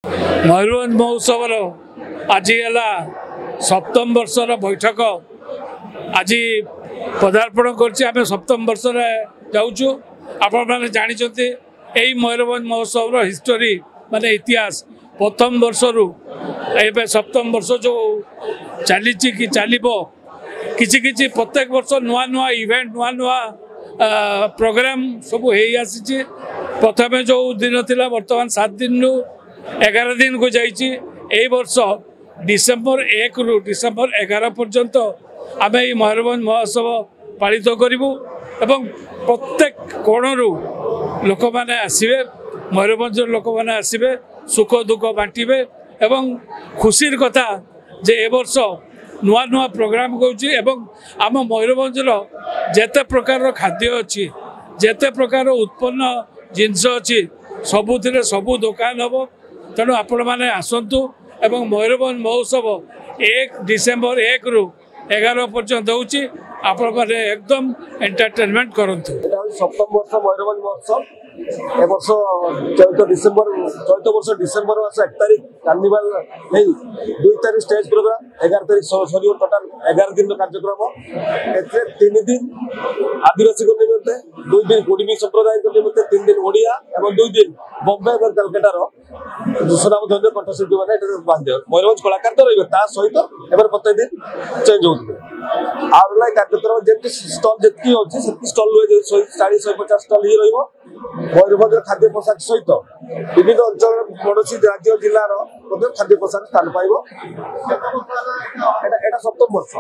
मयूरभंज महोत्सव आज है सप्तम वर्षर बैठक आज पदार्पण कर सप्तम वर्ष जाऊँ आपण जानते यही मयूरभंज महोत्सव हिस्टोरी माने इतिहास प्रथम वर्ष रु सप्तम वर्ष जो चली कि चलो किसी प्रत्येक वर्ष नुआ नुआ इवेंट नुआ नुआ प्रोग्राम सब हो आसी प्रथम जो दिन थिला वर्तमान 7 दिन रु 11 दिन को जाइए वर्ष डिसेम्बर 1 रु डिसेम्बर 11 पर्यंत आम ये मयूरभंज महोत्सव पालित करूँ एवं प्रत्येक कोणरू लोक मैंने आसवे मयूरभंज लोक मैंने आसवे सुख दुख बांटे एवं खुशी कथा जे ए वर्ष नुआ नुआ प्रोग्राम करुँची आम मयूरभंजर जेते प्रकार खाद्य अच्छी जेते प्रकार उत्पन्न जिनस अच्छी सबुथिरे सबू दुकान हम तेणु आपण मैंने आसतु एवं मयूरभंज महोत्सव 1 डिसेम्बर 1 रु 11 पर्यंत होची आपण माने एकदम एंटरटेनमेंट करंतु। सप्तम वर्ष मयूरभंज महोत्सव ए वर्ष चलित वर्ष डिसेम्बर मास 1 तारिख कार्निवाल नहीं 2 तारिख स्टेज प्रोग्राम 11 तारिख सर टोटाल 11 दिन कार्यक्रम ए 3 दिन आदिवासी को निमित्ते 2 दिन कुड़मी संप्रदाय को निमित्ते 3 दिन ओडिया और 2 दिन बॉम्बे और कलकत्तार सुनाम धन्य कंठशिल्पी मैंने बांधे मयूरभंज कलाकार तो रही सहित एवं प्रत्येक दिन चेंज होते आर कार्यक्रम जमी स्टल जी अच्छी स्टल रही 40-150 स्टल ही रयरभंज खाद्य पोशाक सहित विभिन्न अंचल पड़ोशी राज्य जिलार खाद्य पोशाक स्थान पाइब। सप्तम वर्ष।